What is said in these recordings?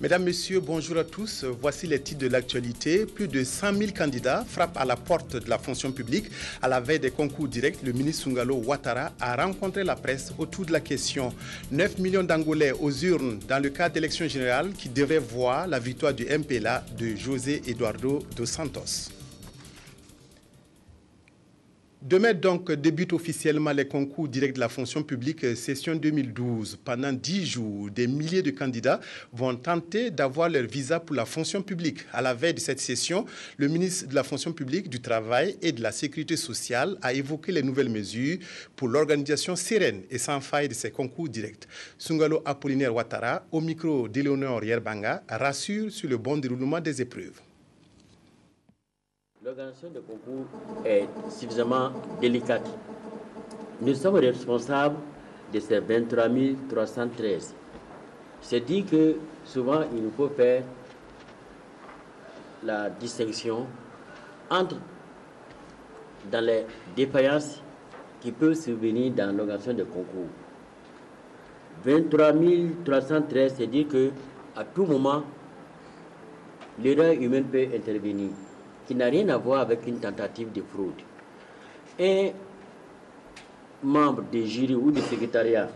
Mesdames, Messieurs, bonjour à tous. Voici les titres de l'actualité. Plus de 100 000 candidats frappent à la porte de la fonction publique. À la veille des concours directs, le ministre Sungalo Ouattara a rencontré la presse autour de la question. 9 millions d'Angolais aux urnes dans le cadre d'élections générales qui devraient voir la victoire du MPLA de José Eduardo dos Santos. Demain donc débutent officiellement les concours directs de la fonction publique session 2012. Pendant 10 jours, des milliers de candidats vont tenter d'avoir leur visa pour la fonction publique. À la veille de cette session, le ministre de la fonction publique, du Travail et de la Sécurité sociale a évoqué les nouvelles mesures pour l'organisation sereine et sans faille de ces concours directs. Sungalo Apollinaire Ouattara, au micro d'Éléonore Yerbanga, rassure sur le bon déroulement des épreuves. L'organisation de concours est suffisamment délicate. Nous sommes responsables de ces 23 313. C'est dit que souvent il nous faut faire la distinction entre dans les défaillances qui peuvent survenir dans l'organisation de concours. 23 313, c'est dire qu'à tout moment, l'erreur humaine peut intervenir, qui n'a rien à voir avec une tentative de fraude. Un membre du jury ou du secrétariat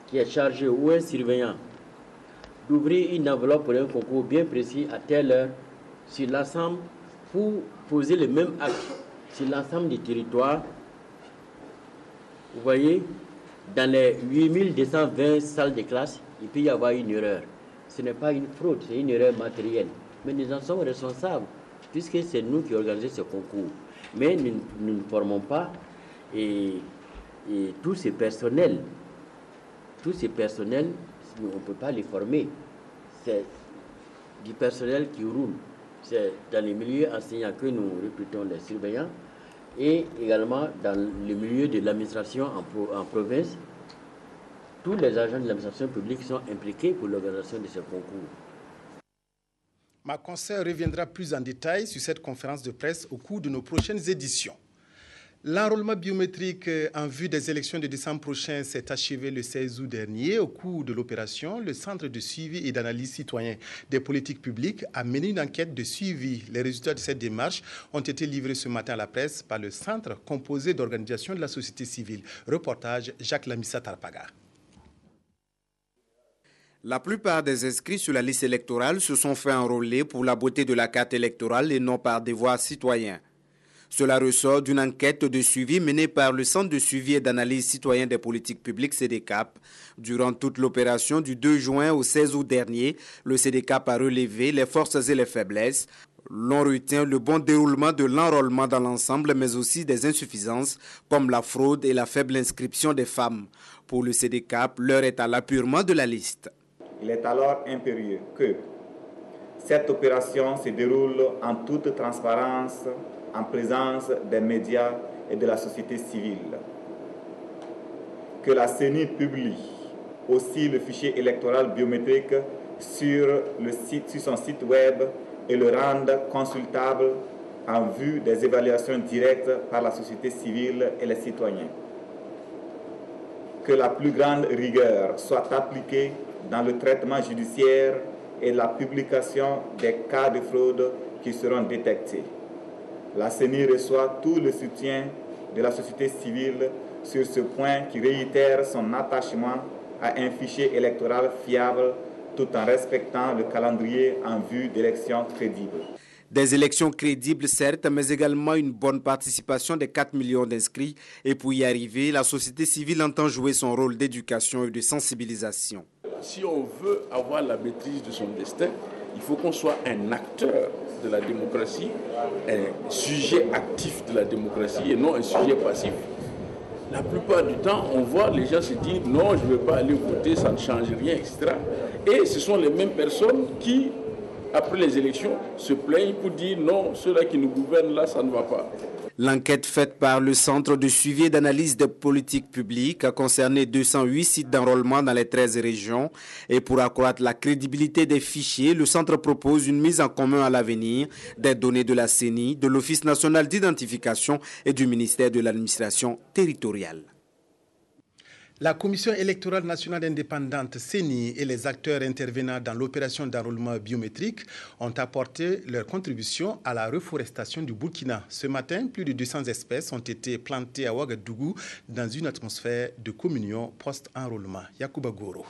qui est chargé ou un surveillant d'ouvrir une enveloppe pour un concours bien précis à telle heure sur l'ensemble pour poser le même acte sur l'ensemble du territoire. Vous voyez, dans les 8220 salles de classe, il peut y avoir une erreur. Ce n'est pas une fraude, c'est une erreur matérielle. Mais nous en sommes responsables, puisque c'est nous qui organisons ce concours. Mais nous ne formons pas et tous ces personnels, on ne peut pas les former. C'est du personnel qui roule. C'est dans les milieux enseignants que nous recrutons les surveillants et également dans le milieu de l'administration en province. Tous les agents de l'administration publique sont impliqués pour l'organisation de ce concours. Ma consoeur reviendra plus en détail sur cette conférence de presse au cours de nos prochaines éditions. L'enrôlement biométrique en vue des élections de décembre prochain s'est achevé le 16 août dernier. Au cours de l'opération, le Centre de suivi et d'analyse citoyen des politiques publiques a mené une enquête de suivi. Les résultats de cette démarche ont été livrés ce matin à la presse par le centre composé d'organisations de la société civile. Reportage Jacques Lamissa Tarpaga. La plupart des inscrits sur la liste électorale se sont fait enrôler pour la beauté de la carte électorale et non par devoir citoyen. Cela ressort d'une enquête de suivi menée par le Centre de suivi et d'analyse citoyen des politiques publiques CDCAP. Durant toute l'opération du 2 juin au 16 août dernier, le CDCAP a relevé les forces et les faiblesses. L'on retient le bon déroulement de l'enrôlement dans l'ensemble, mais aussi des insuffisances comme la fraude et la faible inscription des femmes. Pour le CDCAP, l'heure est à l'appurement de la liste. Il est alors impérieux que cette opération se déroule en toute transparence, en présence des médias et de la société civile. Que la CENI publie aussi le fichier électoral biométrique sur son site web et le rende consultable en vue des évaluations directes par la société civile et les citoyens. Que la plus grande rigueur soit appliquée dans le traitement judiciaire et la publication des cas de fraude qui seront détectés. La CENI reçoit tout le soutien de la société civile sur ce point qui réitère son attachement à un fichier électoral fiable tout en respectant le calendrier en vue d'élections crédibles. Des élections crédibles, certes, mais également une bonne participation des 4 millions d'inscrits. Et pour y arriver, la société civile entend jouer son rôle d'éducation et de sensibilisation. Si on veut avoir la maîtrise de son destin, il faut qu'on soit un acteur de la démocratie, un sujet actif de la démocratie et non un sujet passif. La plupart du temps, on voit les gens se dire non, je ne veux pas aller voter, ça ne change rien, etc. Et ce sont les mêmes personnes qui, après les élections, se plaignent pour dire non, ceux-là qui nous gouvernent là, ça ne va pas. L'enquête faite par le Centre de suivi et d'analyse des politiques publiques a concerné 208 sites d'enrôlement dans les 13 régions. Et pour accroître la crédibilité des fichiers, le Centre propose une mise en commun à l'avenir des données de la CENI, de l'Office national d'identification et du ministère de l'administration territoriale. La Commission électorale nationale indépendante CENI et les acteurs intervenant dans l'opération d'enrôlement biométrique ont apporté leur contribution à la reforestation du Burkina. Ce matin, plus de 200 espèces ont été plantées à Ouagadougou dans une atmosphère de communion post-enrôlement. Yacouba Goro.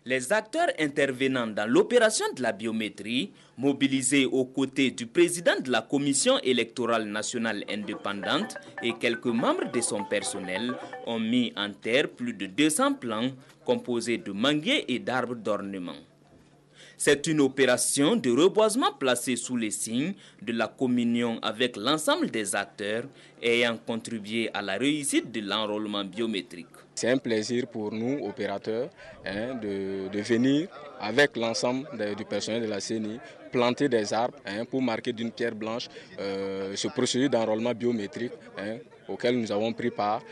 Les acteurs intervenant dans l'opération de la biométrie, mobilisés aux côtés du président de la Commission électorale nationale indépendante et quelques membres de son personnel, ont mis en terre plus de 200 plants composés de manguiers et d'arbres d'ornement. C'est une opération de reboisement placée sous les signes de la communion avec l'ensemble des acteurs ayant contribué à la réussite de l'enrôlement biométrique. C'est un plaisir pour nous, opérateurs, de venir avec l'ensemble du personnel de la CENI, planter des arbres pour marquer d'une pierre blanche ce procédure d'enrôlement biométrique auquel nous avons pris part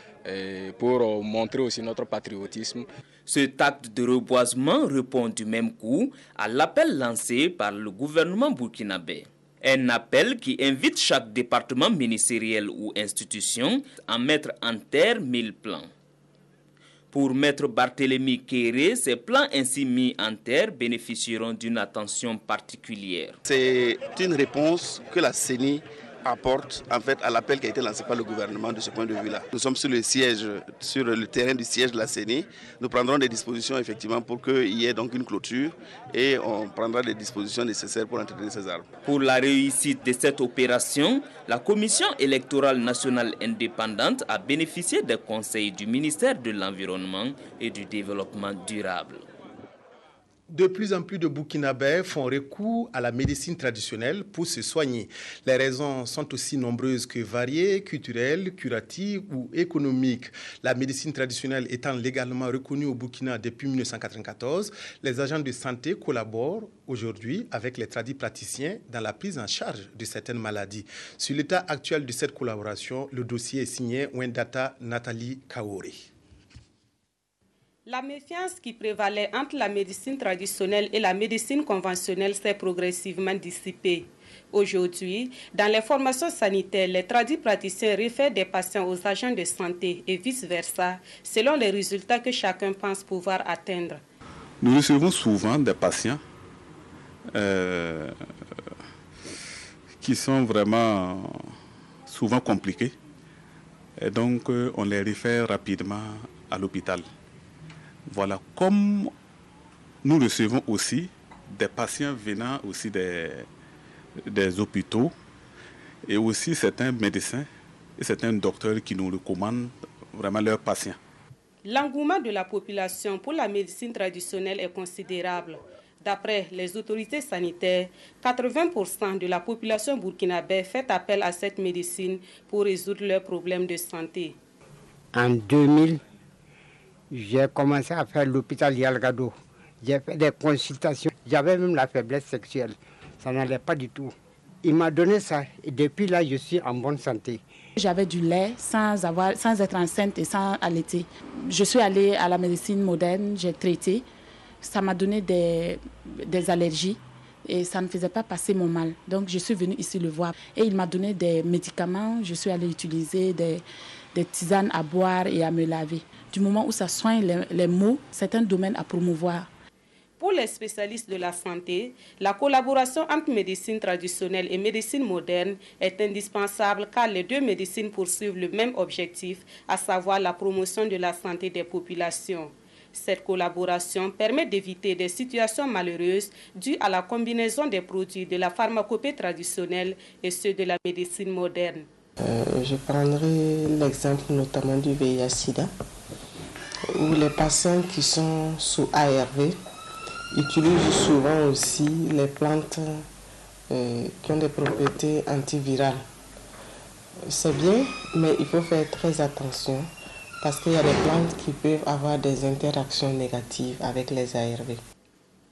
pour montrer aussi notre patriotisme. Cet acte de reboisement répond du même coup à l'appel lancé par le gouvernement burkinabé. Un appel qui invite chaque département ministériel ou institution à mettre en terre 1000 plants. Pour Maître Barthélemy Kéré, ces plants ainsi mis en terre bénéficieront d'une attention particulière. C'est une réponse que la CENI apporte en fait à l'appel qui a été lancé par le gouvernement de ce point de vue-là. Nous sommes sur le siège, sur le terrain du siège de la CENI. Nous prendrons des dispositions effectivement pour qu'il y ait donc une clôture et on prendra des dispositions nécessaires pour entretenir ces arbres. Pour la réussite de cette opération, la Commission électorale nationale indépendante a bénéficié des conseils du ministère de l'Environnement et du Développement durable. De plus en plus de Burkinabés font recours à la médecine traditionnelle pour se soigner. Les raisons sont aussi nombreuses que variées, culturelles, curatives ou économiques. La médecine traditionnelle étant légalement reconnue au Burkina depuis 1994, les agents de santé collaborent aujourd'hui avec les tradipraticiens dans la prise en charge de certaines maladies. Sur l'état actuel de cette collaboration, le dossier est signé Wendata Nathalie Kaori. La méfiance qui prévalait entre la médecine traditionnelle et la médecine conventionnelle s'est progressivement dissipée. Aujourd'hui, dans les formations sanitaires, les tradipraticiens réfèrent des patients aux agents de santé et vice-versa, selon les résultats que chacun pense pouvoir atteindre. Nous recevons souvent des patients qui sont vraiment souvent compliqués et donc on les réfère rapidement à l'hôpital. Voilà, comme nous recevons aussi des patients venant aussi des hôpitaux et aussi certains médecins et certains docteurs qui nous recommandent vraiment leurs patients. L'engouement de la population pour la médecine traditionnelle est considérable. D'après les autorités sanitaires, 80% de la population burkinabé fait appel à cette médecine pour résoudre leurs problèmes de santé. En 2000, j'ai commencé à faire l'hôpital Yalgado. J'ai fait des consultations. J'avais même la faiblesse sexuelle. Ça n'allait pas du tout. Il m'a donné ça et depuis là, je suis en bonne santé. J'avais du lait sans être enceinte et sans allaiter. Je suis allée à la médecine moderne, j'ai traité. Ça m'a donné des allergies et ça ne faisait pas passer mon mal. Donc je suis venue ici le voir et il m'a donné des médicaments. Je suis allée utiliser des tisanes à boire et à me laver. Du moment où ça soigne les maux, c'est un domaine à promouvoir. Pour les spécialistes de la santé, la collaboration entre médecine traditionnelle et médecine moderne est indispensable car les deux médecines poursuivent le même objectif, à savoir la promotion de la santé des populations. Cette collaboration permet d'éviter des situations malheureuses dues à la combinaison des produits de la pharmacopée traditionnelle et ceux de la médecine moderne. Je prendrai l'exemple notamment du VIH-Sida, où les patients qui sont sous ARV utilisent souvent aussi les plantes qui ont des propriétés antivirales. C'est bien, mais il faut faire très attention parce qu'il y a des plantes qui peuvent avoir des interactions négatives avec les ARV.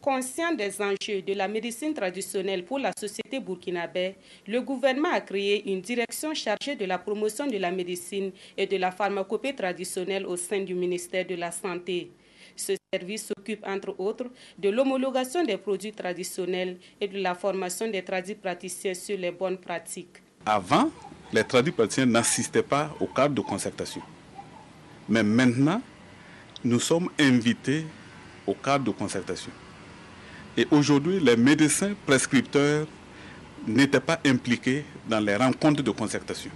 Conscient des enjeux de la médecine traditionnelle pour la société burkinabé, le gouvernement a créé une direction chargée de la promotion de la médecine et de la pharmacopée traditionnelle au sein du ministère de la Santé. Ce service s'occupe entre autres de l'homologation des produits traditionnels et de la formation des tradipraticiens sur les bonnes pratiques. Avant, les tradipraticiens n'assistaient pas au cadre de concertation. Mais maintenant, nous sommes invités au cadre de concertation. Et aujourd'hui, les médecins prescripteurs n'étaient pas impliqués dans les rencontres de concertation.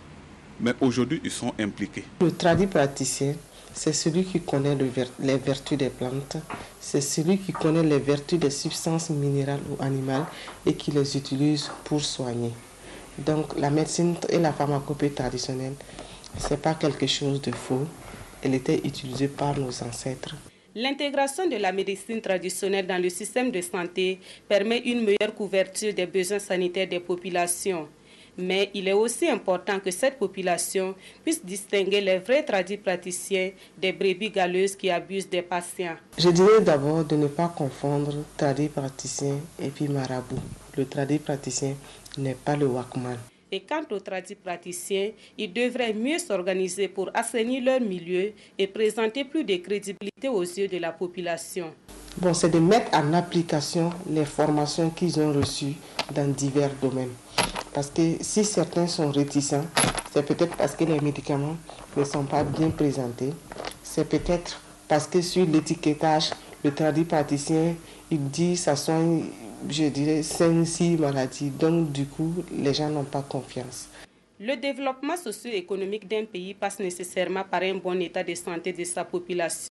Mais aujourd'hui, ils sont impliqués. Le tradipraticien, c'est celui qui connaît les vertus des plantes, c'est celui qui connaît les vertus des substances minérales ou animales et qui les utilise pour soigner. Donc la médecine et la pharmacopée traditionnelle, ce n'est pas quelque chose de faux. Elle était utilisée par nos ancêtres. L'intégration de la médecine traditionnelle dans le système de santé permet une meilleure couverture des besoins sanitaires des populations. Mais il est aussi important que cette population puisse distinguer les vrais tradipraticiens des brebis galeuses qui abusent des patients. Je dirais d'abord de ne pas confondre tradipraticien et puis marabout. Le tradipraticien n'est pas le wakman. Et quant aux tradipraticiens, ils devraient mieux s'organiser pour assainir leur milieu et présenter plus de crédibilité aux yeux de la population. Bon, c'est de mettre en application les formations qu'ils ont reçues dans divers domaines. Parce que si certains sont réticents, c'est peut-être parce que les médicaments ne sont pas bien présentés. C'est peut-être parce que sur l'étiquetage, le tradipraticien, il dit ça soigne, je dirais, 5-6 maladies. Donc du coup, les gens n'ont pas confiance. Le développement socio-économique d'un pays passe nécessairement par un bon état de santé de sa population.